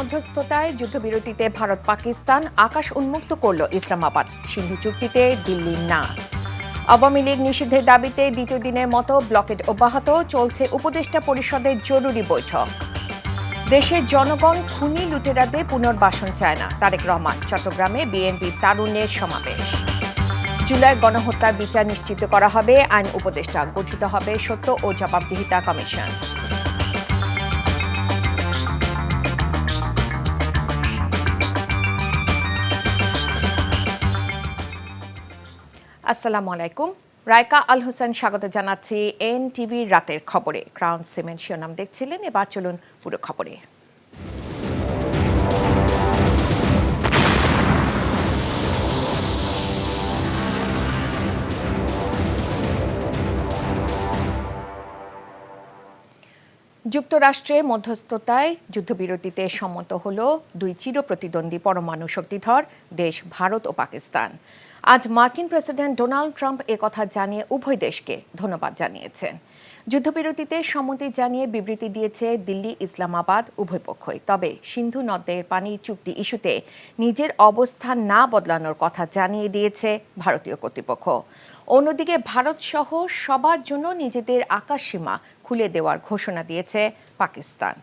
মধ্যস্থতায় যুদ্ধবিরতিতে ভারত পাকিস্তান আকাশ উন্মুক্ত করল ইসলামাবাদ। সিন্ধু চুক্তিতে দিল্লি না। আওয়ামী লীগ নিষিদ্ধের দাবিতে দ্বিতীয় দিনের মতো ব্লকেড অব্যাহত, চলছে উপদেষ্টা পরিষদের জরুরি বৈঠক। দেশের জনগণ খুনি লুটেরাদের পুনর্বাসন চায় না, তারেক রহমান। চট্টগ্রামে বিএনপি তারুণ্যের সমাবেশ। জুলাই গণহত্যার বিচার নিশ্চিত করা হবে, আইন উপদেষ্টা। গঠিত হবে সত্য ও জবাবদিহিতা কমিশন। আসসালামু আলাইকুম। রায়কা আল হোসেন স্বাগত জানাচ্ছি এনটিভির রাতের খবরে। ক্রাউন সিমেন্ট শিরোনাম দেখছিলেন, এবার চলুন পুরো খবরে। যুক্তরাষ্ট্রের মধ্যস্থতায় যুদ্ধবিরতিতে সম্মত হল দুই চিরপ্রতিদ্বন্দ্বী পরমাণু শক্তিধর দেশ ভারত ও পাকিস্তান। আজ মার্কিন প্রেসিডেন্ট ডোনাল্ড ট্রাম্প একথা জানিয়ে উভয় দেশকে ধন্যবাদ জানিয়েছেন। যুদ্ধবিরতিতে সম্মতি জানিয়ে বিবৃতি দিয়েছে দিল্লি, ইসলামাবাদ উভয় পক্ষই। তবে সিন্ধু নদের পানি চুক্তি ইস্যুতে নিজের অবস্থান না বদলানোর কথা জানিয়ে দিয়েছে ভারতীয় কর্তৃপক্ষ। অন্যদিকে ভারতসহ সবার জন্য নিজেদের আকাশসীমা খুলে দেওয়ার ঘোষণা দিয়েছে পাকিস্তান।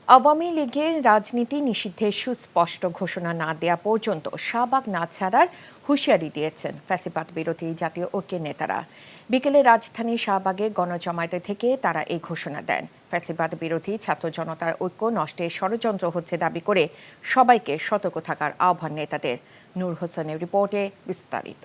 আওয়ামী লীগের রাজনীতি নিষিদ্ধের সুস্পষ্ট ঘোষণা না দেয়া পর্যন্ত শাহবাগ না ছাড়ার হুঁশিয়ারি দিয়েছেন ফ্যাসিবাদ বিরোধী জাতীয় ঐক্যের নেতারা। বিকেলে রাজধানী শাহবাগে গণজমায়েতে থেকে তারা এই ঘোষণা দেন। ফ্যাসিবাদ বিরোধী ছাত্র জনতার ঐক্য নষ্টের ষড়যন্ত্র হচ্ছে দাবি করে সবাইকে সতর্ক থাকার আহ্বান নেতাদের। নূর হোসেনের রিপোর্টে বিস্তারিত।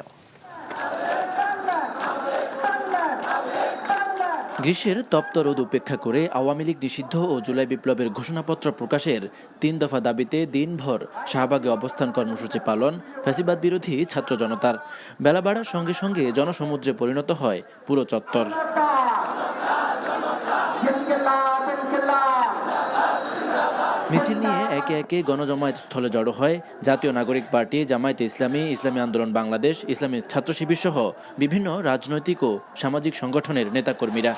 গ্রীষ্মের তপ্ত রোদ উপেক্ষা করে আওয়ামী লীগ নিষিদ্ধ ও জুলাই বিপ্লবের ঘোষণাপত্র প্রকাশের ৩ দফা দাবিতে দিনভর শাহবাগে অবস্থান কর্মসূচি পালন ফ্যাসিবাদ বিরোধী ছাত্র জনতার। বেলা বাড়ার সঙ্গে সঙ্গে জনসমুদ্রে পরিণত হয় পুরো চত্বর। মিছিল নিয়ে একে একে গণজমায়েত স্থলে জড়ো হয় জাতীয় নাগরিক পার্টি, জামায়াতে ইসলামী, ইসলামী আন্দোলন বাংলাদেশ, ইসলামী ছাত্র শিবির সহ বিভিন্ন রাজনৈতিক ও সামাজিক সংগঠনের নেতাকর্মীরা।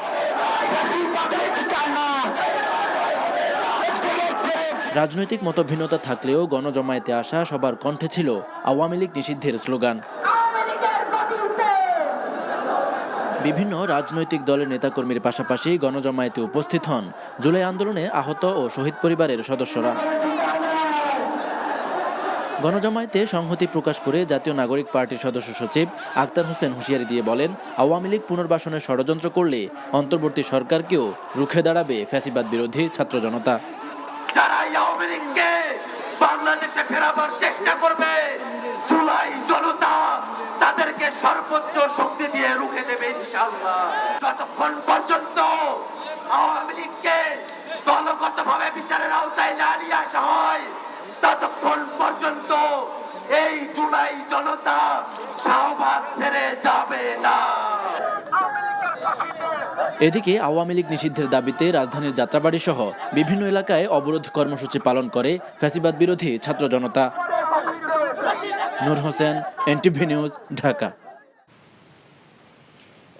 রাজনৈতিক মতভিন্নতা থাকলেও গণজমায়েতে আসা সবার কণ্ঠে ছিল আওয়ামী লীগ নিষিদ্ধের স্লোগান। বিভিন্ন রাজনৈতিক দলের নেতাকর্মীর পাশাপাশি গণজমায়েতে উপস্থিত হন জুলাই আন্দোলনে আহত ও শহীদ পরিবারের সদস্যরা। গণজমায়েতে সংহতি প্রকাশ করে জাতীয় নাগরিক পার্টির সদস্য সচিব আক্তার হোসেন হুঁশিয়ারি দিয়ে বলেন, আওয়ামী লীগ পুনর্বাসনের ষড়যন্ত্র করলে অন্তর্বর্তী সরকারকেও রুখে দাঁড়াবে ফ্যাসিবাদ বিরোধী ছাত্র জনতা। যারা আওয়ামী লীগকে বাংলাদেশে ফেরাবার চেষ্টা করবে, জুলাই জনতা তাদেরকে সর্বোচ্চ শক্তি দিয়ে রুখে দেবে ইনশাআল্লাহ। যতক্ষণ পর্যন্ত আওয়ামী লীগকে দলগতভাবে বিচারের আওতায় না নিয়ে আসা হয়, ততক্ষণ পর্যন্ত এই জুলাই জনতা শাহবাগ ছেড়ে যাবে না। এদিকে আওয়ামী লীগ নিষিদ্ধের দাবিতে রাজধানীর যাত্রাবাড়ি সহ বিভিন্ন এলাকায় অবরোধ কর্মসূচি পালন করে ফ্যাসিবাদ বিরোধী ছাত্র জনতা। নূর হোসেন, এনটিভি নিউজ, ঢাকা।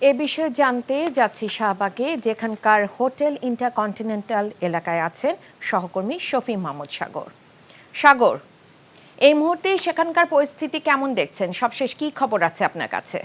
এ বিষয়ে জানতে যাচ্ছি শাহবাগে, যেখানকার হোটেল ইন্টারকন্টিনেন্টাল এলাকায় আছেন সহকর্মী শফি মাহমুদ সাগর। সাগর, এই মুহূর্তে সেখানকার পরিস্থিতি কেমন দেখছেন? সবশেষ কি খবর আছে আপনার কাছে?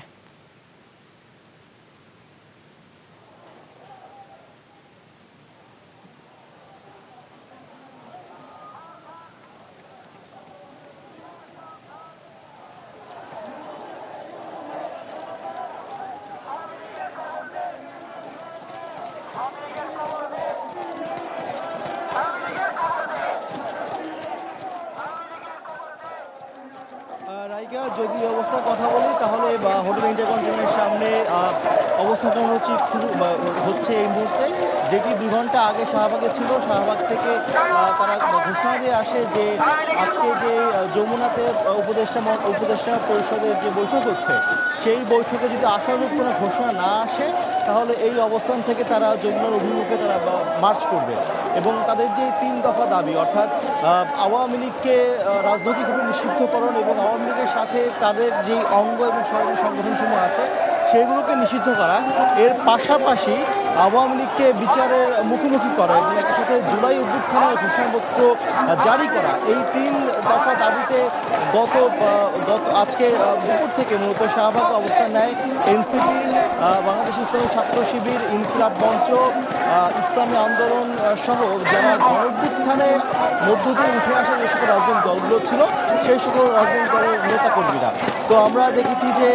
রাইকা, যদি অবস্থার কথা বলি তাহলে হোটেল ইন্টারকন্টিনেন্টের সামনে অবস্থান কর্মসূচি শুরু হচ্ছে এই মুহূর্তে, যেটি 2 ঘন্টা আগে শাহবাগে ছিল। শাহবাগ থেকে তারা ঘোষণা দিয়ে আসে যে আজকে যে যমুনাতে উপদেষ্টা পরিষদের যে বৈঠক হচ্ছে, সেই বৈঠকে যদি আশানুরূপ কোনো ঘোষণা না আসে তাহলে এই অবস্থান থেকে তারা যমুনার অভিমুখে তারা মার্চ করবে। এবং তাদের যে 3 দফা দাবি, অর্থাৎ আওয়ামী লীগকে রাজনৈতিকভাবে নিষিদ্ধকরণ এবং আওয়ামী লীগের সাথে তাদের যে অঙ্গ এবং সহযোগী সংগঠনসমূহ আছে সেইগুলোকে নিষিদ্ধ করা, এর পাশাপাশি আওয়ামী লীগকে বিচারের মুখোমুখি করা এবং একই সাথে জুলাই অভ্যুত্থানের ঘোষণাপত্র জারি করা, এই 3 দফা দাবিতে আজকে দুপুর থেকে মূলত শাহবাগে অবস্থান নেয় এনসিপি, বাংলাদেশ ইসলামী ছাত্র শিবির, ইনকিলাব মঞ্চ, ইসলামী আন্দোলন সহ যারা গণঅভ্যুত্থানের মধ্য দিয়ে উঠে আসা যে সকল রাজনৈতিক দলগুলো ছিল সেই সকল রাজনৈতিক দলের নেতাকর্মীরা। তো আমরা দেখেছি যে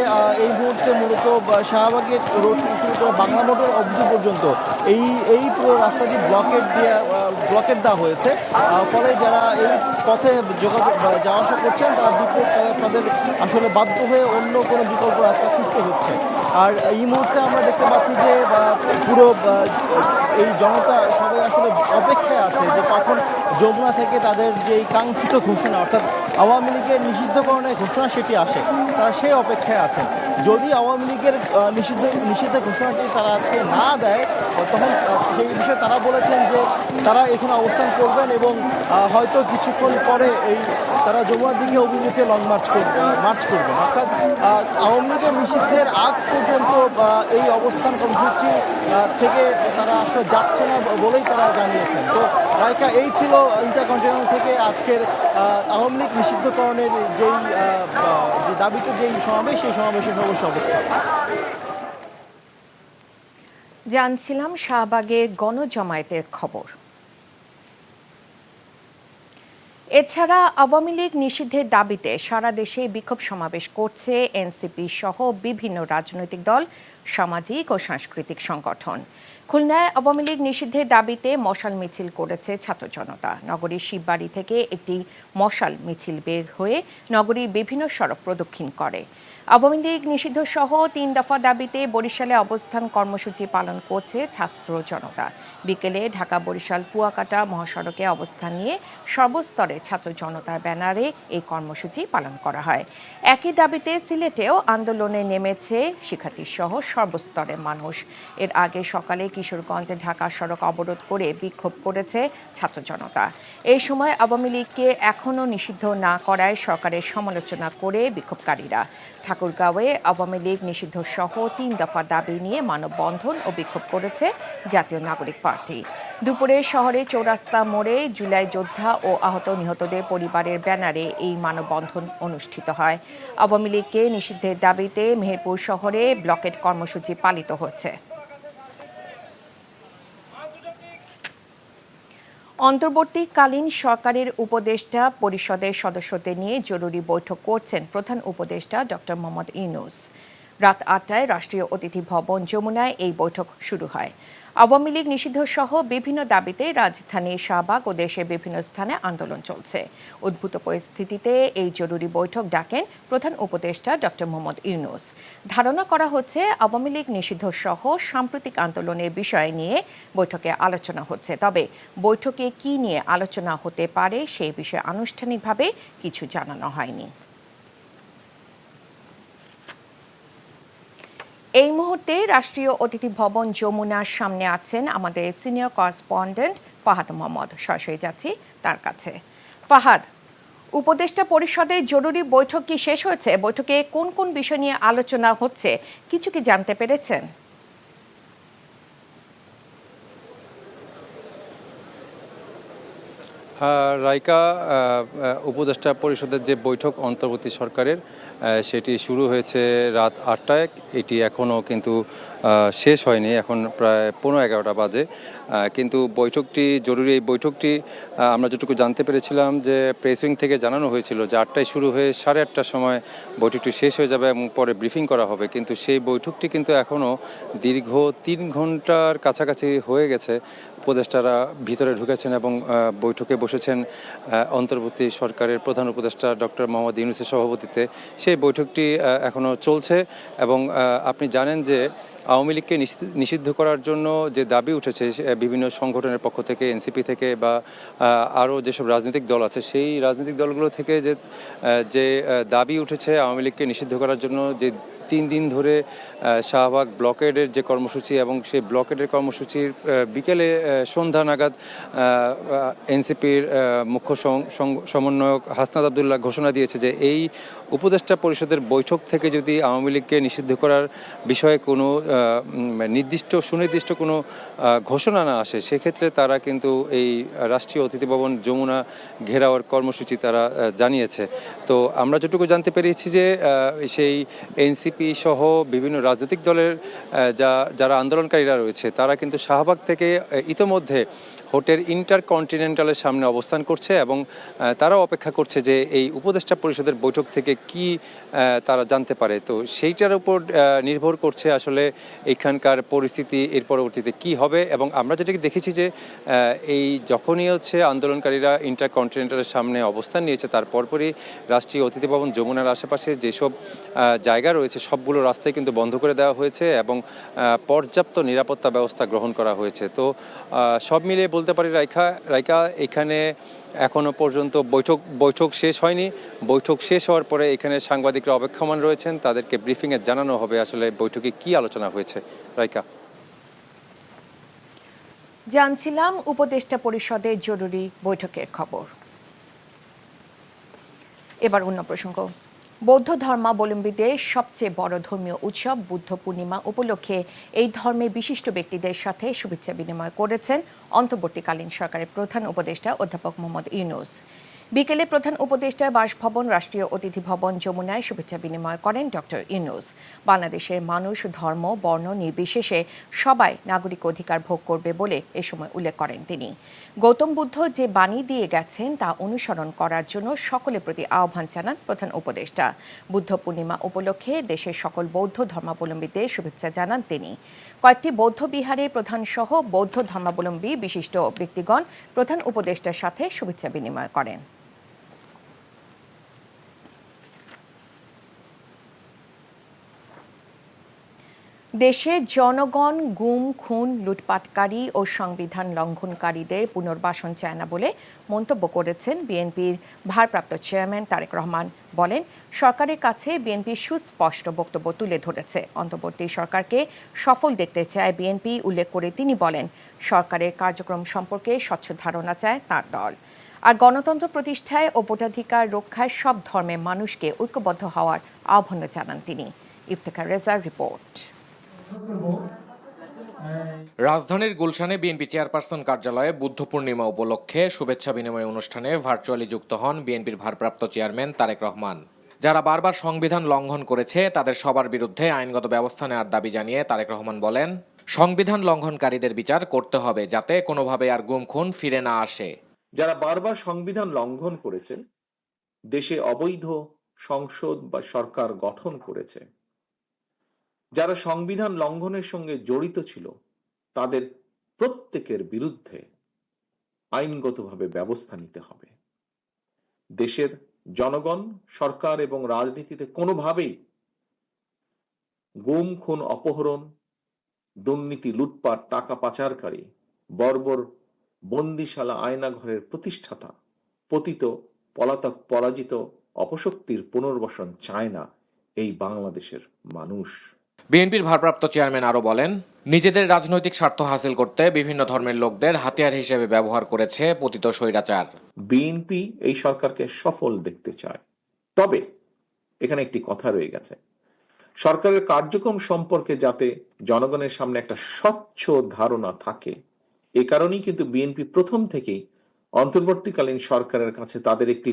এই মুহূর্তে মূলত শাহবাগে রোড বাংলা মোটর অবধি পর্যন্ত এই পুরো রাস্তাটি ব্লকেট দেওয়া হয়েছে। ফলে যারা এই পথে যাওয়া আসা করছেন তাদের আসলে বাধ্য হয়ে অন্য কোনো বিকল্প রাস্তা খুঁজতে হচ্ছে। আর এই মুহূর্তে আমরা দেখতে পাচ্ছি যে পুরো এই জনতা সবাই আসলে অপেক্ষায় আছে যে কখন যমুনা থেকে তাদের যে কাঙ্ক্ষিত ঘোষণা অর্থাৎ আওয়ামী লীগের নিষিদ্ধকরণের ঘোষণা সেটি আসে। তারা সেই অপেক্ষায় আছেন। যদি আওয়ামী লীগের নিষিদ্ধ ঘোষণাটি তারা আজকে না দেয় তখন সেই বিষয়ে তারা বলেছেন যে তারা এখানে অবস্থান করবেন এবং হয়তো কিছুক্ষণ পরে তারা যমুনার দিকে অভিমুখে লং মার্চ করবেন। অর্থাৎ আওয়ামী লীগের নিষিদ্ধের আগ পর্যন্ত এই অবস্থান কর্মসূচি থেকে তারা আসলে যাচ্ছে না বলেই তারা জানিয়েছেন। তো রাইকা, এই ছিল ইন্টারকন্টিনেন্টাল থেকে আজকের আওয়ামী লীগ নিষিদ্ধকরণের যে দাবিতে যেই সমাবেশ, সেই সমাবেশের সর্বস্ব অবস্থা। জানছিলাম শাহবাগের গণজমায়েতের খবর। এছাড়া আওয়ামী লীগ নিষিদ্ধের দাবিতে সারা দেশে বিক্ষোভ সমাবেশ করছে এনসিপি সহ বিভিন্ন রাজনৈতিক দল, সামাজিক ও সাংস্কৃতিক সংগঠন। খুলনায় আওয়ামী লীগ নিষিদ্ধের দাবিতে মশাল মিছিল করেছে ছাত্র জনতা। নগরীর শিববাড়ি থেকে একটি মশাল মিছিল বের হয়ে নগরীর বিভিন্ন সড়ক প্রদক্ষিণ করে। আওয়ামী লীগ নিষিদ্ধ সহ 3 দফা দাবিতে বরিশালে অবস্থান কর্মসূচি পালন করছে ছাত্র জনতা। বিকেলে ঢাকা বরিশাল কুয়াকাটা মহাসড়কে অবস্থান নিয়ে সর্বস্তরে ছাত্র জনতার ব্যানারে এই কর্মসূচি পালন করা হয়। একই দাবিতে সিলেটেও আন্দোলনে নেমেছে শিক্ষার্থী সহ সর্বস্তরের মানুষ। এর আগে সকালে কিশোরগঞ্জে ঢাকা সড়ক অবরোধ করে বিক্ষোভ করেছে ছাত্র জনতা। এই সময় আওয়ামী লীগকে এখনও নিষিদ্ধ না করায় সরকারের সমালোচনা করে বিক্ষোভকারীরা ঠাকুরগাঁওয়ে আওয়ামী লীগ নিষিদ্ধ সহ 3 দফা দাবি নিয়ে মানববন্ধন ও বিক্ষোভ করেছে জাতীয় নাগরিক পার্টি। দুপুরে শহরে চৌরাস্তা মোড়ে জুলাই যোদ্ধা ও আহত নিহতদের পরিবারের ব্যানারে এই মানববন্ধন অনুষ্ঠিত হয়। আওয়ামী লীগকে নিষিদ্ধের দাবিতে মেহেরপুর শহরে ব্লকেট কর্মসূচি পালিত হচ্ছে। অন্তর্বর্তীকালীন সরকারের উপদেষ্টা পরিষদের সদস্যদের নিয়ে জরুরি বৈঠক করছেন প্রধান উপদেষ্টা ডক্টর মোহাম্মদ ইউনূস। রাত 8টায় রাষ্ট্রীয় অতিথি ভবন যমুনায় এই বৈঠক শুরু হয়। আওয়ামী লীগ নিষিদ্ধ সহ বিভিন্ন দাবিতে রাজধানী শাহবাগ ও দেশের বিভিন্ন স্থানে আন্দোলন চলছে। উদ্ভূত পরিস্থিতিতে এই জরুরি বৈঠক ডাকেন প্রধান উপদেষ্টা ডক্টর মোহাম্মদ ইউনূস। ধারণা করা হচ্ছে আওয়ামী লীগ নিষিদ্ধ সহ সাম্প্রতিক আন্দোলনের বিষয় নিয়ে বৈঠকে আলোচনা হচ্ছে। তবে বৈঠকে কি নিয়ে আলোচনা হতে পারে সেই বিষয়ে আনুষ্ঠানিকভাবে কিছু জানানো হয়নি। এই মুহূর্তে রাষ্ট্রীয় অতিথি ভবন যমুনার সামনে আছেন আমাদের সিনিয়র করেসপন্ডেন্ট ফাহাদ মোহাম্মদ। সরাসরি যাচ্ছি তার কাছে। ফাহাদ, উপদেষ্টা পরিষদের জরুরি বৈঠক কি শেষ হয়েছে? বৈঠকে কোন কোন বিষয় নিয়ে আলোচনা হচ্ছে কিছু কি জানতে পেরেছেন? রাইকা, উপদেষ্টা পরিষদের যে বৈঠক অন্তর্বর্তী সরকারের সেটি শুরু হয়েছে রাত 8টায়। এটি এখনও কিন্তু শেষ হয়নি, এখন প্রায় 11:15 বাজে। কিন্তু বৈঠকটি জরুরি, এই বৈঠকটি আমরা যেটুকু জানতে পেরেছিলাম যে প্রেস উইং থেকে জানানো হয়েছিল যে 8টায় শুরু হয়ে 8:30টার সময় বৈঠকটি শেষ হয়ে যাবে এবং পরে ব্রিফিং করা হবে। কিন্তু সেই বৈঠকটি কিন্তু এখনও দীর্ঘ 3 ঘন্টার কাছাকাছি হয়ে গেছে। উপদেষ্টারা ভিতরে ঢুকেছেন এবং বৈঠকে বসেছেন অন্তর্বর্তী সরকারের প্রধান উপদেষ্টা ডক্টর মোহাম্মদ ইউনূসের সভাপতিত্বে। সেই বৈঠকটি এখনও চলছে এবং আপনি জানেন যে আওয়ামী লীগকে নিষিদ্ধ করার জন্য যে দাবি উঠেছে বিভিন্ন সংগঠনের পক্ষ থেকে, এনসিপি থেকে বা আরও যেসব রাজনৈতিক দল আছে, সেই রাজনৈতিক দলগুলো থেকে যে দাবি উঠেছে আওয়ামী লীগকে নিষিদ্ধ করার জন্য, যে 3 দিন ধরে শাহবাগ ব্লকেডের যে কর্মসূচি এবং সেই ব্লকেডের কর্মসূচির বিকেলে সন্ধ্যা নাগাদ এনসিপির মুখ্য সমন্বয়ক হাসনাত আবদুল্লাহ ঘোষণা দিয়েছে যে এই উপদেষ্টা পরিষদের বৈঠক থেকে যদি আওয়ামী লীগকে নিষিদ্ধ করার বিষয়ে কোনো সুনির্দিষ্ট কোনো ঘোষণা না আসে, সেক্ষেত্রে তারা কিন্তু এই রাষ্ট্রীয় অতিথি ভবন যমুনা ঘেরাওয়ার কর্মসূচি তারা জানিয়েছে। তো আমরা যেটুকু জানতে পেরেছি যে সেই এনসিপি সহ বিভিন্ন রাজনৈতিক দলের যারা আন্দোলনকারীরা রয়েছে তারা কিন্তু শাহবাগ থেকে ইতোমধ্যে হোটেল ইন্টারকন্টিনেন্টালের সামনে অবস্থান করছে এবং তারাও অপেক্ষা করছে যে এই উপদেষ্টা পরিষদের বৈঠক থেকে কি তারা জানতে পারে। তো সেইটার উপর নির্ভর করছে আসলে এখানকার পরিস্থিতি এর পরবর্তীতে কি হবে। এবং আমরা যেটাকে দেখেছি যে এই যখনই আন্দোলনকারীরা ইন্টারকন্টিনেন্টালের সামনে অবস্থান নিয়েছে তার পরপরই রাষ্ট্রীয় অতিথি ভবন যমুনার আশেপাশে যেসব জায়গা রয়েছে সবগুলো রাস্তায় কিন্তু বন্ধ করে দেওয়া হয়েছে এবং পর্যাপ্ত নিরাপত্তা ব্যবস্থা গ্রহণ করা হয়েছে। তো সব মিলিয়ে বলতে পারি রাইকা এখানে এখনো পর্যন্ত বৈঠক শেষ হয়নি। বৈঠক শেষ হওয়ার পরে এখানে সাংবাদিকরা অপেক্ষমান রয়েছেন, তাদেরকে ব্রিফিংয়ে জানানো হবে আসলে বৈঠকে কি আলোচনা হয়েছে। রাইকা, জানছিলাম উপদেষ্টা পরিষদের জরুরি বৈঠকের খবর। এবার অন্য প্রসঙ্গ। বৌদ্ধ ধর্মাবলম্বীদের সবচেয়ে বড় ধর্মীয় উৎসব বুদ্ধ পূর্ণিমা উপলক্ষে এই ধর্মের বিশিষ্ট ব্যক্তিদের সাথে শুভেচ্ছা বিনিময় করেছেন অন্তর্বর্তীকালীন সরকারের প্রধান উপদেষ্টা অধ্যাপক মোহাম্মদ ইউনূস। বিকেলে প্রধান উপদেষ্টার বাসভবন রাষ্ট্রীয় অতিথি ভবন যমুনায় শুভেচ্ছা বিনিময় করেন ডক্টর ইউনূস। বাংলাদেশের মানুষ ধর্ম বর্ণ নির্বিশেষে সবাই নাগরিক অধিকার ভোগ করবে বলে এ সময় উল্লেখ করেন তিনি। গৌতম বুদ্ধ যে বাণী দিয়ে গেছেন তা অনুসরণ করার জন্য সকলের প্রতি আহ্বান জানান প্রধান উপদেষ্টা। বুদ্ধ পূর্ণিমা উপলক্ষে দেশের সকল বৌদ্ধ ধর্মাবলম্বীদের শুভেচ্ছা জানান তিনি। কয়েকটি বৌদ্ধ বিহারে প্রধানসহ বৌদ্ধ ধর্মাবলম্বী বিশিষ্ট ব্যক্তিগণ প্রধান উপদেষ্টার সাথে শুভেচ্ছা বিনিময় করেন। দেশে জনগণ গুম খুন লুটপাটকারী ও সংবিধান লঙ্ঘনকারীদের পুনর্বাসন চায় না বলে মন্তব্য করেছেন বিএনপির ভারপ্রাপ্ত চেয়ারম্যান তারেক রহমান। বলেন, সরকারের কাছে বিএনপি সুস্পষ্ট বক্তব্য তুলে ধরেছে, অন্তর্বর্তী সরকারকে সফল দেখতে চায় বিএনপি। উল্লেখ করে তিনি বলেন, সরকারের কার্যক্রম সম্পর্কে স্বচ্ছ ধারণা চায় তার দল। আর গণতন্ত্র প্রতিষ্ঠায় ও ভোটাধিকার রক্ষায় সব ধর্মের মানুষকে ঐক্যবদ্ধ হওয়ার আহ্বান জানান তিনি। ইফতেখার রেজার রিপোর্ট। রাজধানীর গুলশানে বিএনপি চেয়ারপারসন কার্যালয়ে বুদ্ধ পূর্ণিমা উপলক্ষে শুভেচ্ছা বিনিময় অনুষ্ঠানে ভার্চুয়ালি যুক্ত হন বিএনপির ভারপ্রাপ্ত চেয়ারম্যান তারেক রহমান। যারা বারবার সংবিধান লঙ্ঘন করেছে তাদের সবার বিরুদ্ধে আইনগত ব্যবস্থা নেওয়ার দাবি জানিয়ে তারেক রহমান বলেন, সংবিধান লঙ্ঘনকারীদের বিচার করতে হবে যাতে কোনোভাবে আর গুম খুন ফিরে না আসে। যারা বারবার সংবিধান লঙ্ঘন করেছে, দেশে অবৈধ সংসদ বা সরকার গঠন করেছে, যারা সংবিধান লঙ্ঘনের সঙ্গে জড়িত ছিল, তাদের প্রত্যেকের বিরুদ্ধে আইনগতভাবে ব্যবস্থা নিতে হবে। দেশের জনগণ, সরকার এবং রাজনীতিতে কোনোভাবেই গুম খুন অপহরণ, দুর্নীতি লুটপাট, টাকা পাচারকারী, বর্বর বন্দিশালা আয়নাঘরের প্রতিষ্ঠাতা, পতিত পলাতক পরাজিত অপশক্তির পুনর্বাসন চায় না এই বাংলাদেশের মানুষ। বিএনপির ভারপ্রাপ্ত চেয়ারম্যান আরও বলেন, নিজেদের রাজনৈতিক স্বার্থ হাসিল করতে বিভিন্ন ধর্মের লোকদের হাতিয়ার হিসেবে ব্যবহার করেছে পতিত স্বৈরাচার। বিএনপি এই সরকারকে সফল দেখতে চায়, তবে এখানে একটি কথা রয়ে গেছে, সরকারের কার্যক্রম সম্পর্কে যাতে জনগণের সামনে একটা স্বচ্ছ ধারণা থাকে। এ কারণেই কিন্তু বিএনপি প্রথম থেকেই অন্তর্বর্তীকালীন সরকারের কাছে তাদের একটি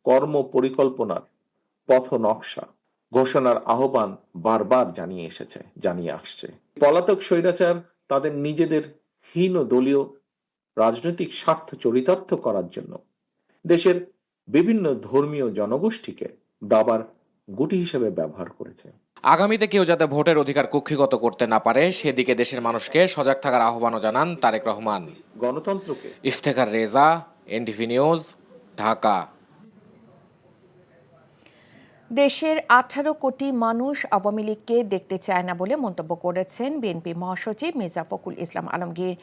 কর্ম পরিকল্পনার পথ নকশা ঘোষণার আহ্বান বারবার জানিয়ে আসছে। পলাতক স্বৈরাচার তাদের নিজেদের হীন দলীয় রাজনৈতিক স্বার্থ চরিতার্থ করার জন্য দেশের বিভিন্ন ধর্মীয় জনগোষ্ঠীকে দাবার গুটি হিসেবে ব্যবহার করেছে। আগামীতে কেউ যাতে ভোটের অধিকার কুক্ষিগত করতে না পারে সেদিকে দেশের মানুষকে সজাগ থাকার আহ্বানও জানান তারেক রহমান। গণতন্ত্রকে ইফতেখার রেজা, এনটিভি নিউজ, ঢাকা। দেশের 18 কোটি মানুষ আওয়ামী লীগকে দেখতে চায় না বলে মন্তব্য করেছেন বিএনপি মহাসচিব মির্জা ফখরুল ইসলাম আলমগীর।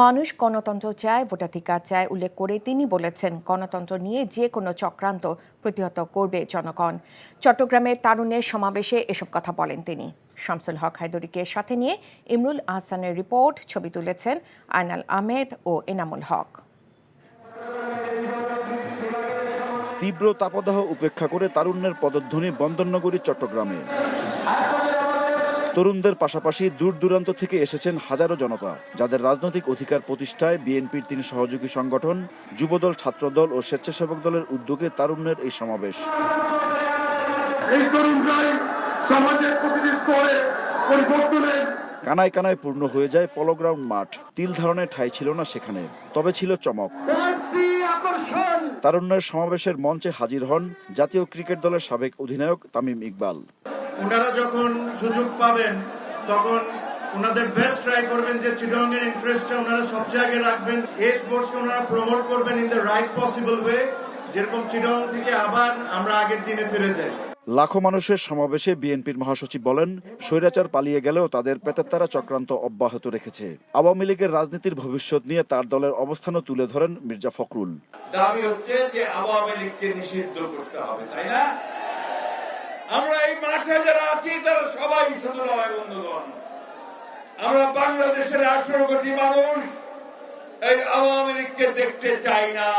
মানুষ গণতন্ত্র চায়, ভোটাধিকার চায় উল্লেখ করে তিনি বলেছেন, গণতন্ত্র নিয়ে যে কোনো চক্রান্ত প্রতিহত করবে জনগণ। চট্টগ্রামে তারুণ্যের সমাবেশে এসব কথা বলেন তিনি। শামসুল হক হায়দরীকে সাথে নিয়ে ইমরুল আহসানের রিপোর্ট। ছবি তুলেছেন আয়নাল আহমেদ ও এনামুল হক। তীব্র তাপদাহ উপেক্ষা করে তারুণ্যের পদধ্বনি বন্দরনগরী চট্টগ্রামে। তরুণদের পাশাপাশি দূর দূরান্ত থেকে এসেছেন হাজারো জনতা, যাদের রাজনৈতিক অধিকার প্রতিষ্ঠায় বিএনপির 3 সহযোগী সংগঠন, যুবদল, ছাত্রদল ও স্বেচ্ছাসেবক দলের উদ্যোগে তারুণ্যের এই সমাবেশ। এই তরুণরাই সমাজের প্রতিটি স্তরে পরিবর্তনের কানায় কানায় পূর্ণ হয়ে যায় পলো গ্রাউন্ড মাঠ। তিল ধারণের ঠাঁই ছিল না সেখানে, তবে ছিল চমক। তারুণ্যের সমাবেশের মঞ্চে হাজির হন জাতীয় ক্রিকেট দলের সাবেক অধিনায়ক তামিম ইকবাল। ওনারা যখন সুযোগ পাবেন তখন ওনাদের বেস্ট ট্রাই করবেন যে চিটগং এর ইন্টারেস্টটা ওনারা সব জায়গায় রাখবেন। এই স্পোর্টসকে ওনারা প্রমোট করবেন in the right possible way, যেরকম চিটগং থেকে আবার আমরা আগের দিনে ফিরে যাই। লাখো মানুষের সমাবেশে বিএনপির মহাসচিব বলেন, স্বৈরাচার পালিয়ে গেলেও তাদের পেতাত্তারা চক্রান্ত অব্যাহত রেখেছে। আওয়ামী লীগের রাজনীতির ভবিষ্যৎ নিয়ে তার দলের অবস্থানও তুলে ধরেন মির্জা ফখরুল। দাবি হচ্ছে যে আওয়ামী লীগকে নিষিদ্ধ করতে হবে, তাই না? আমরা এই মাঠে যারা আছি তারা সবাই শুধু নয় বন্ধুগণ, আমরা বাংলাদেশের 18 কোটি মানুষ এই আওয়ামী লীগকে দেখতে চাই না।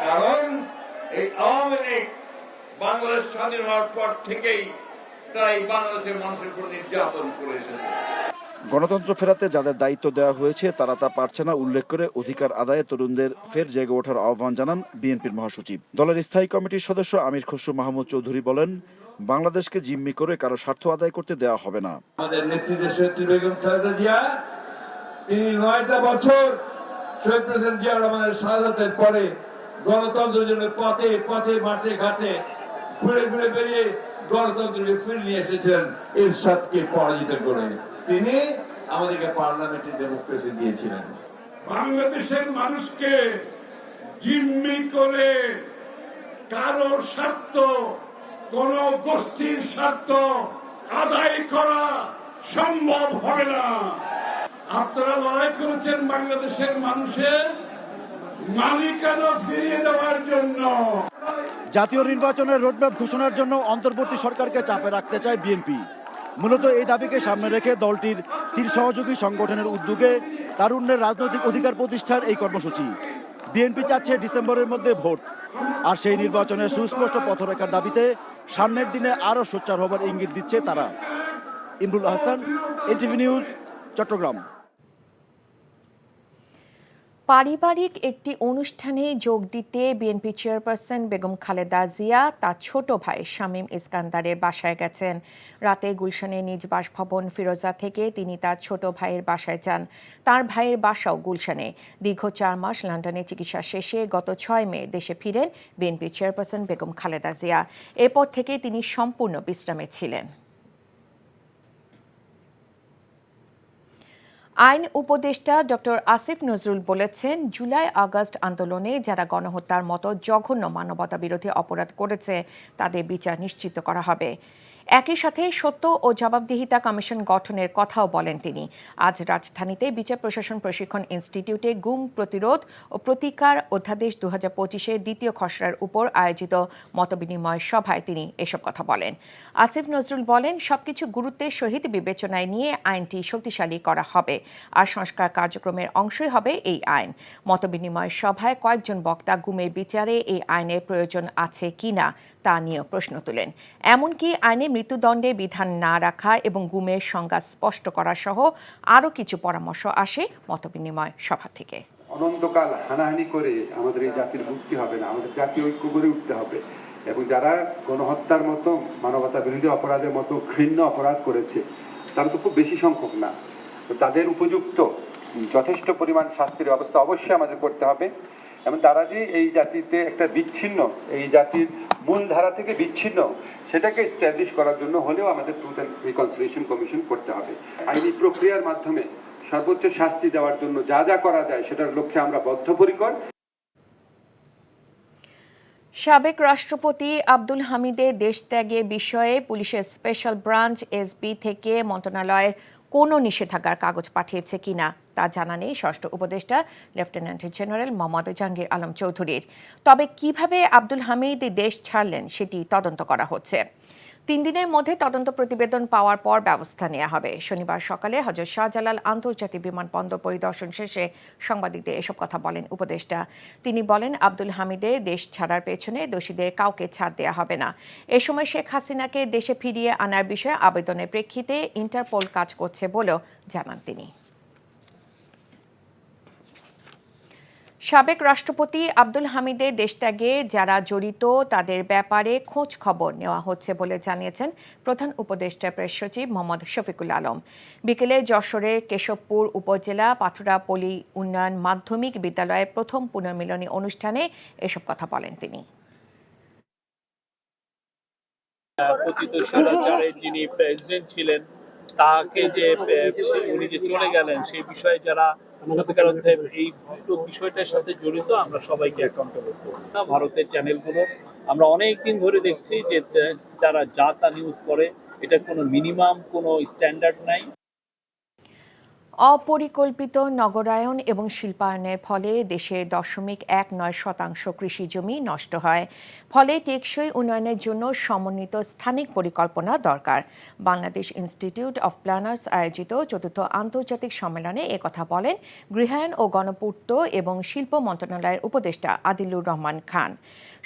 কারণ এই আওয়ামী লীগ বাংলাদেশ স্বাধীন হওয়ার পর থেকেই তারা এই বাংলাদেশের মানুষের উপর নির্যাতন করে এসেছে। গণতন্ত্র ফেরাতে যাদের দায়িত্ব দেওয়া হয়েছে তারা তা পারছে না উল্লেখ করে অধিকার আদায়ে তরুণদের ফের জেগে ওঠার আহ্বান জানান বিএনপির মহাসচিব। দলের স্থায়ী কমিটির সদস্য আমির খসরু মাহমুদ চৌধুরী বলেন, বাংলাদেশকে জিম্মি করে কারো স্বার্থ আদায় করতে দেওয়া হবে না। আমাদের নেত্রী বেগম খালেদা জিয়া, তিনি 9টা বছর শহীদ প্রেসিডেন্ট জিয়া রহমানের শাহাদাতের পরে গণতন্ত্রের জন্য পথে পথে মাঠে ঘাটে ঘুরে ঘুরে বেরিয়ে গণতন্ত্রকে ফিরে নিয়ে এসেছেন এরশাদকে পরাজিত করে। তিনি আমাদেরকে পার্লামেন্টে ডেমোক্রেসি দিয়েছিলেন। বাংলাদেশের মানুষকে জিম্মি করে কারো স্বার্থ, কোন গোষ্ঠীর স্বার্থ আদায় করা সম্ভব হবে না। আপনারা লড়াই করেছেন বাংলাদেশের মানুষের মালিকানা ফিরিয়ে দেওয়ার জন্য। জাতীয় নির্বাচনের রোডম্যাপ ঘোষণার জন্য অন্তর্বর্তী সরকারকে চাপে রাখতে চায় বিএনপি। মূলত এই দাবিকে সামনে রেখে দলটির 3 সহযোগী সংগঠনের উদ্যোগে তারুণ্যের রাজনৈতিক অধিকার প্রতিষ্ঠার এই কর্মসূচি। বিএনপি চাচ্ছে ডিসেম্বরের মধ্যে ভোট, আর সেই নির্বাচনের সুস্পষ্ট পথরেখার দাবিতে সামনের দিনে আরও সোচ্চার হবার ইঙ্গিত দিচ্ছে তারা। Imrul Ahsan, NTV news, Chittagong. পারিবারিক একটি অনুষ্ঠানে যোগ দিতে বিএনপি চেয়ারপারসন বেগম খালেদা জিয়া তার ছোট ভাই শামীম ইস্কান্দারের বাসায় গেছেন। রাতে গুলশানের নিজ বাসভবন ফিরোজা থেকে তিনি তার ছোট ভাইয়ের বাসায় যান। তার ভাইয়ের বাসাও গুলশানে। দীর্ঘ 4 মাস লন্ডনে চিকিৎসা শেষে গত 6 মে দেশে ফিরেন বিএনপি চেয়ারপারসন বেগম খালেদা জিয়া। এরপর থেকে তিনি সম্পূর্ণ বিশ্রামে ছিলেন। আইন উপদেষ্টা ডক্টর আসিফ নজরুল বলেছেন, জুলাই আগস্ট আন্দোলনে যারা গণহত্যার মতো জঘন্য মানবতাবিরোধী অপরাধ করেছে তাদের বিচার নিশ্চিত করা হবে। একই সাথে সত্য ও জবাবদিহিতা কমিশন গঠনের কথাও বলেন তিনি। আজ রাজধানীতে বিচার প্রশাসন প্রশিক্ষণ ইনস্টিটিউটে গুম প্রতিরোধ ও প্রতিকার অধ্যাদেশ 2025-এর দ্বিতীয় খসড়ার উপর আয়োজিত মতবিনিময় সভায় তিনি এসব কথা বলেন। আসিফ নজরুল বলেন, সবকিছু গুরুত্বের সহিত বিবেচনায় নিয়ে আইনটি শক্তিশালী করা হবে, আর সংস্কার কার্যক্রমের অংশই হবে এই আইন। মতবিনিময় সভায় কয়েকজন বক্তা গুমের বিচারে এই আইনের প্রয়োজন আছে কিনা তা নিয়ে প্রশ্ন তোলেন। এমনকি আইনে মৃত্যুদণ্ডে বিধান না রাখা এবং গুমের সংজ্ঞা স্পষ্ট করা সহ আরও কিছু পরামর্শ আসে মতবিনিময় সভা থেকে। অনন্তকাল হানাহানি করে আমাদের এই জাতির মুক্তি হবে না, আমাদের জাতীয় ঐক্য গড়ে উঠতে হবে। এবং যারা গণহত্যার মতো মানবতা বিরোধী অপরাধের মতো ঘৃণ্য অপরাধ করেছে তারা তো খুব বেশি সংখ্যক না, তো তাদের উপযুক্ত যথেষ্ট পরিমাণ শাস্তির ব্যবস্থা অবশ্যই আমাদের করতে হবে। এবং তারা যে এই জাতিতে একটা বিচ্ছিন্ন, এই জাতির মূল ধারা থেকে বিচ্ছিন্ন, সেটাকে এস্টাবলিশ করার জন্য হলেও আমাদের ট্রুথ অ্যান্ড রিকনসিলিয়েশন কমিশন করতে হবে। আইনি প্রক্রিয়ার মাধ্যমে সর্বোচ্চ শাস্তি দেওয়ার জন্য যা যা করা যায় সেটার লক্ষ্যে আমরা বদ্ধপরিকর। সাবেক রাষ্ট্রপতি আব্দুল হামিদের দেশত্যাগের বিষয়ে পুলিশের স্পেশাল ব্রাঞ্চ এসবি থেকে মন্ত্রণালয়ের কোনো নিষেধাজ্ঞার কাগজ পাঠিয়েছে কিনা তা জানা নেই স্বরাষ্ট্র উপদেষ্টা লেফটেন্যান্ট জেনারেল মোহাম্মদ জাহাঙ্গীর আলম চৌধুরীর। তবে কিভাবে আব্দুল হামিদ দেশ ছাড়লেন সেটি তদন্ত করা হচ্ছে। 3 দিনের মধ্যে তদন্ত প্রতিবেদন পাওয়ার পর ব্যবস্থা নেওয়া হবে। শনিবার সকালে হযরত শাহজালাল আন্তর্জাতিক বিমানবন্দর পরিদর্শন শেষে সাংবাদিকদের এসব কথা বলেন উপদেষ্টা। তিনি বলেন, আব্দুল হামিদের দেশ ছাড়ার পেছনে দোষীদের কাউকে ছাড় দেওয়া হবে না। এ সময় শেখ হাসিনাকে দেশে ফিরিয়ে আনার বিষয়ে আবেদনের প্রেক্ষিতে ইন্টারপোল কাজ করছে বলেও জানান তিনি। সাবেক রাষ্ট্রপতি আব্দুল হামিদের দেশত্যাগে যারা জড়িত তাদের ব্যাপারে খোঁজ খবর নেওয়া হচ্ছে বলে জানিয়েছেন প্রধান উপদেষ্টা প্রেস সচিব মোহাম্মদ শফিকুল আলম। বিকেলে যশোরে কেশবপুর উপজেলা পাথুরাপল্লী উন্নয়ন মাধ্যমিক বিদ্যালয়ের প্রথম পুনর্মিলনী অনুষ্ঠানে এসব কথা বলেন তিনি। যিনি প্রেসিডেন্ট ছিলেন তাকে যে উনি যে চলে গেলেন সেই বিষয়ে যারা সত্যিকার অর্থে এই বিষয়টার সাথে জড়িত আমরা সবাইকে অ্যাকাউন্টেবল করব। ভারতের চ্যানেলগুলো আমরা অনেক দিন ধরে দেখছি যে তারা যা তা নিউজ করে, এটা কোনো মিনিমাম কোনো স্ট্যান্ডার্ড নাই। অপরিকল্পিত নগরায়ন এবং শিল্পায়নের ফলে দেশে 0.19% কৃষি জমি নষ্ট হয়। ফলে টেকসই উন্নয়নের জন্য সমন্বিত স্থানিক পরিকল্পনা দরকার। বাংলাদেশ ইনস্টিটিউট অফ প্ল্যানার্স আয়োজিত ৪র্থ আন্তর্জাতিক সম্মেলনে একথা বলেন গৃহায়ন ও গণপূর্ত এবং শিল্প মন্ত্রণালয়ের উপদেষ্টা আদিলুর রহমান খান।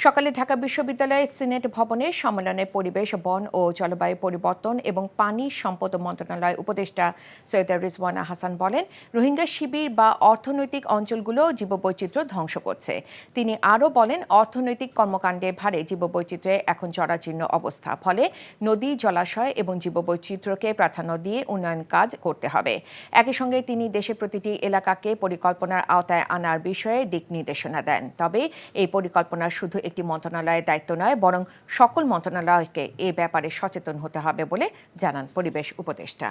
সকালে ঢাকা বিশ্ববিদ্যালয়ের সিনেট ভবনে সম্মেলনে পরিবেশ, বন ও জলবায়ু পরিবর্তন এবং পানি সম্পদ মন্ত্রণালয় উপদেষ্টা সৈয়দা রিজওয়ানা হাসান বলেন, রোহিঙ্গা শিবির বা অর্থনৈতিক অঞ্চলগুলো জীববৈচিত্র্য ধ্বংস করছে। তিনি আরও বলেন, অর্থনৈতিক কর্মকাণ্ডের ভারে জীববৈচিত্র্যে এখন জরাজীর্ণ অবস্থা। ফলে নদী, জলাশয় এবং জীববৈচিত্র্যকে প্রাধান্য দিয়ে উন্নয়ন কাজ করতে হবে। একই সঙ্গে তিনি দেশের প্রতিটি এলাকাকে পরিকল্পনার আওতায় আনার বিষয়ে দিক নির্দেশনা দেন। তবে এই পরিকল্পনা শুধু একটি মন্ত্রণালয়ের দায়িত্ব নয়, বরং সকল মন্ত্রণালয়কে এ ব্যাপারে সচেতন হতে হবে বলে জানান পরিবেশ উপদেষ্টা।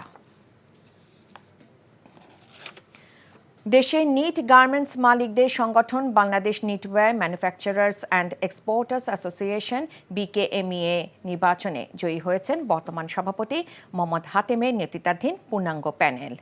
দেশে নিট গার্মেন্টস মালিকদের সংগঠন Bangladesh knitwear manufacturers and exporters association BKMEA নির্বাচনে জয়ী হয়েছেন বর্তমান সভাপতি মোহাম্মদ হাতেমের নেতৃত্বাধীন পূর্ণাঙ্গ প্যানেল।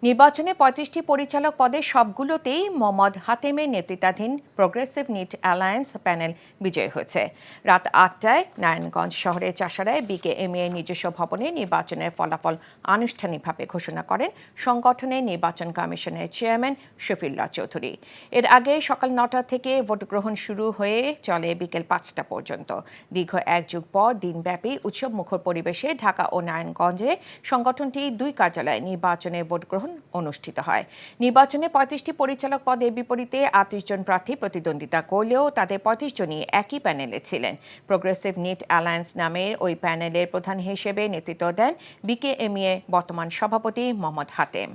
নির্বাচনে ৩৫টি পরিচালক পদে সবগুলোতেই মোহাম্মদ হাতেমের নেতৃত্বাধীন প্রোগ্রেসিভ নিট অ্যালায়েন্স প্যানেল বিজয়ী হয়েছে। রাত ৮টায় নারায়ণগঞ্জ শহরের চাষারায় BKMEA নিজস্ব ভবনে নির্বাচনের ফলাফল আনুষ্ঠানিকভাবে ঘোষণা করেন সংগঠনের নির্বাচন কমিশনের চেয়ারম্যান শফিউল্লাহ চৌধুরী। এর আগে সকাল ৯টা থেকে ভোট গ্রহণ শুরু হয়ে চলে বিকেল ৫টা পর্যন্ত। দীর্ঘ ১ যুগ পর দিনব্যাপী উৎসবমুখর পরিবেশে ঢাকা ও নারায়ণগঞ্জে সংগঠনটি ২ কার্যালয়ে নির্বাচনের ভোট গ্রহণ অনুষ্ঠিত হয়। নির্বাচনে ৩৫টি পরিচালক পদের বিপরীতে ৩৮ জন প্রার্থী প্রতিদ্বন্দ্বিতা করলেও তাদের ৩৫ জনই একই প্যানেলে ছিলেন। প্রোগ্রেসিভ নিট অ্যালায়েন্স নামের ওই প্যানেলের প্রধান হিসেবে নেতৃত্ব দেন BKMEA বর্তমান সভাপতি মোহাম্মদ হাতেম।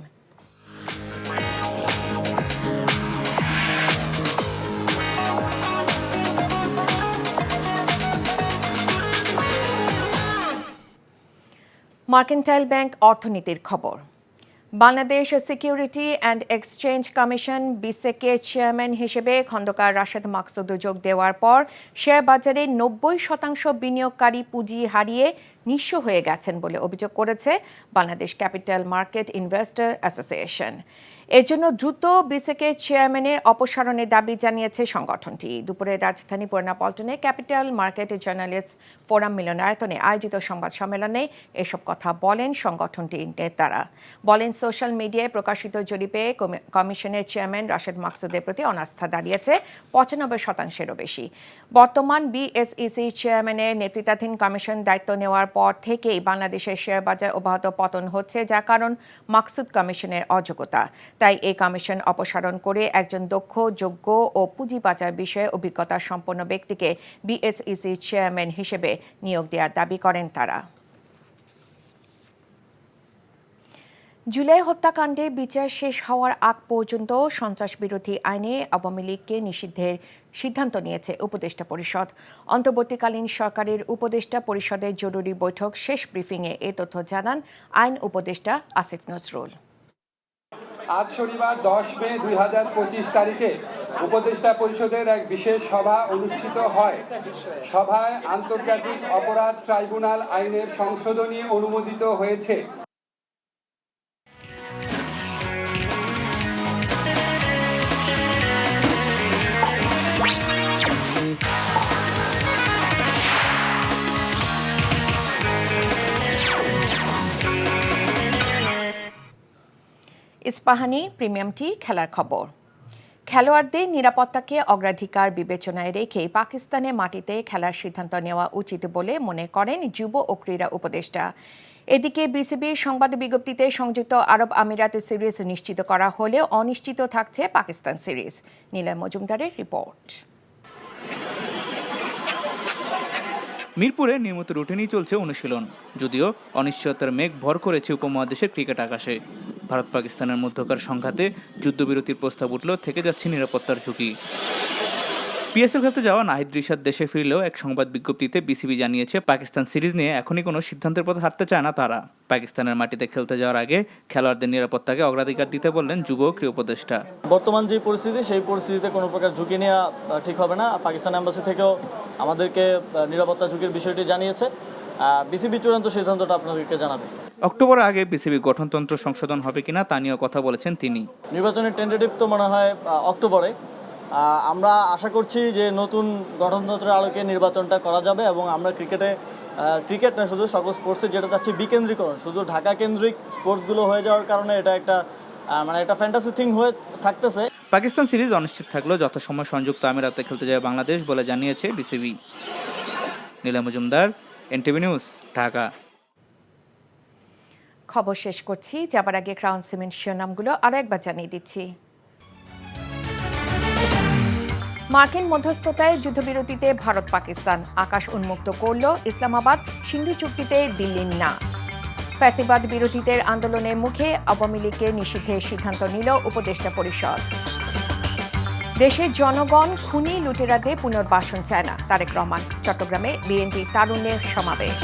মার্কেন্টাইল ব্যাংক অর্থনীতির খবর। Bangladesh securities and exchange commission বিসেকের চেয়ারম্যান হিসেবে খন্দকার রাশেদ মাকসুদ যোগ দেওয়ার পর শেয়ার বাজারে ৯০% বিনিয়োগকারী পুঁজি হারিয়ে নিঃস্ব হয়ে গেছেন বলে অভিযোগ করেছে Bangladesh capital market investor association. এর জন্য দ্রুত বিসেকের চেয়ারম্যানের অপসারণের দাবি জানিয়েছে সংগঠনটি। দুপুরে রাজধানী পুরানা পল্টনে ক্যাপিটাল মার্কেট জার্নালিস্ট ফোরাম মিলনায়তনে আয়োজিত সংবাদ সম্মেলনে এসব কথা বলেন সংগঠনটির নেতারা। বলেন, সোশ্যাল মিডিয়ায় প্রকাশিত জরিপে কমিশনের চেয়ারম্যান রাশেদ মাকসুদের প্রতি অনাস্থা দাঁড়িয়েছে ৯৫%-এরও বেশি। বর্তমান বিএসইসি চেয়ারম্যানের নেতৃত্বাধীন কমিশন দায়িত্ব নেওয়ার পর থেকেই বাংলাদেশের শেয়ার বাজার অব্যাহত পতন হচ্ছে, যার কারণ মাকসুদ কমিশনের অযোগ্যতা। তাই এই কমিশন অপসারণ করে একজন দক্ষ, যোগ্য ও পুঁজিবাজার বিষয়ে অভিজ্ঞতা সম্পন্ন ব্যক্তিকে বিএসইসি চেয়ারম্যান হিসেবে নিয়োগ দেওয়ার দাবি করেন তারা। জুলাই হত্যাকাণ্ডে বিচার শেষ হওয়ার আগ পর্যন্ত সন্ত্রাসবিরোধী আইনে আওয়ামী লীগকে নিষিদ্ধের সিদ্ধান্ত নিয়েছে উপদেষ্টা পরিষদ। অন্তর্বর্তীকালীন সরকারের উপদেষ্টা পরিষদের জরুরি বৈঠক শেষ ব্রিফিংয়ে এ তথ্য জানান আইন উপদেষ্টা আসিফ নজরুল। আজ শনিবার 10 মে 2025 তারিখে উপদেষ্টা পরিষদের এক বিশেষ সভা অনুষ্ঠিত হয়। সভায় আন্তর্জাতিক অপরাধ ট্রাইব্যুনাল আইনের সংশোধনী অনুমোদিত হয়েছে। ইস্পাহানি প্রিমিয়াম টি খেলার খবর। খেলোয়াড়দের নিরাপত্তাকে অগ্রাধিকার বিবেচনায় রেখে পাকিস্তানের মাটিতে খেলার সিদ্ধান্ত নেওয়া উচিত বলে মনে করেন যুব ও ক্রীড়া উপদেষ্টা। এদিকে বিসিবির সংবাদ বিজ্ঞপ্তিতে সংযুক্ত আরব আমিরাত সিরিজ নিশ্চিত করা হলেও অনিশ্চিত থাকছে পাকিস্তান সিরিজ। নিলয় মজুমদারের রিপোর্ট। মিরপুরে নিয়মিত রুটিনেই চলছে অনুশীলন, যদিও অনিশ্চয়তার মেঘ ভর করেছে উপমহাদেশের ক্রিকেট আকাশে। ভারত পাকিস্তানের মধ্যকার সংঘাতে যুদ্ধবিরতির প্রস্তাব উঠলেও থেকে যাচ্ছে নিরাপত্তার ঝুঁকি। পিএসএল খেলতে যাওয়া নাহিদ রিশাদ দেশে ফিরলেও এক সংবাদ বিজ্ঞপ্তিতে বিসিবি জানিয়েছে পাকিস্তান সিরিজ নিয়ে এখনই কোনো সিদ্ধান্তের পথে হাঁটতে চায় না তারা। পাকিস্তানের মাটিতে খেলতে যাওয়ার আগে খেলোয়াড়দের নিরাপত্তাকে অগ্রাধিকার দিতে বললেন যুব ও ক্রীড়া উপদেষ্টা। বর্তমান যে পরিস্থিতি, সেই পরিস্থিতিতে কোনো প্রকার ঝুঁকি নেওয়া ঠিক হবে না। পাকিস্তান এম্বাসি থেকেও আমাদেরকে নিরাপত্তা ঝুঁকির বিষয়টি জানিয়েছে। বিসিবি চূড়ান্ত সিদ্ধান্তটা আপনাদেরকে জানাবে। অক্টোবরের আগে বিসিবি গঠনতন্ত্র সংশোধন হবে কিনা তা নিয়েও কথা বলেছেন তিনি। নির্বাচনের টেন্টেটিভ তো মনে হয় অক্টোবরে। আমরা আশা করছি যে নতুন গঠনতন্ত্রের আলোকে নির্বাচনটা করা যাবে এবং আমরা ক্রিকেট না শুধু সকল স্পোর্টসে যেটা চাচ্ছি বিকেন্দ্রীকরণ, শুধু ঢাকা কেন্দ্রিক স্পোর্টসগুলো হয়ে যাওয়ার কারণে এটা একটা ফ্যান্টাসি থিং হয়ে থাকতেছে। পাকিস্তান সিরিজ অনিশ্চিত থাকলেও যথাসময় সংযুক্ত আমিরাতে খেলতে যায় বাংলাদেশ বলে জানিয়েছে বিসিবি। নীলা মজুমদার, এনটিভি নিউজ, ঢাকা। খবর শেষ করছি, যাবার আগে ক্রাউন সিমেন্ট শিরোনামগুলো আরও একবার জানিয়ে দিচ্ছি। মার্কিন মধ্যস্থতায় যুদ্ধবিরতিতে ভারত পাকিস্তান, আকাশ উন্মুক্ত করল ইসলামাবাদ, সিন্ধু চুক্তিতে দিল্লির না। ফ্যাসিবাদ বিরোধীদের আন্দোলনের মুখে আওয়ামী লীগকে নিষিদ্ধের সিদ্ধান্ত নিল উপদেষ্টা পরিষদ। দেশের জনগণ খুনি লুটেরাদের পুনর্বাসন চায় না, তারেক রহমান। চট্টগ্রামে বিএনপি তারুণ্যের সমাবেশ।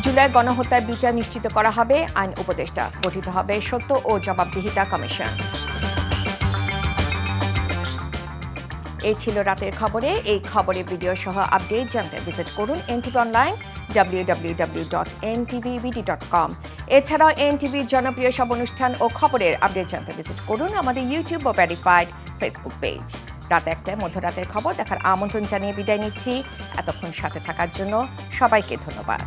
জুলাই গণহত্যার বিচার নিশ্চিত করা হবে, আইন উপদেষ্টা। গঠিত হবে সত্য ও জবাবদিহিতা কমিশন। এই ছিল রাতের খবরে। এই খবরের ভিডিও সহ আপডেট জানতে ভিজিট করুন এনটিভি অনলাইন www.ntvbd.com। এছাড়াও এনটিভির জনপ্রিয় সব অনুষ্ঠান ও খবরের আপডেট জানতে ভিজিট করুন আমাদের ইউটিউব ও ভেরিফাইড ফেসবুক পেজ। রাত 1টায় মধ্যরাতের খবর দেখার আমন্ত্রণ জানিয়ে বিদায় নিচ্ছি। এতক্ষণ সাথে থাকার জন্য সবাইকে ধন্যবাদ।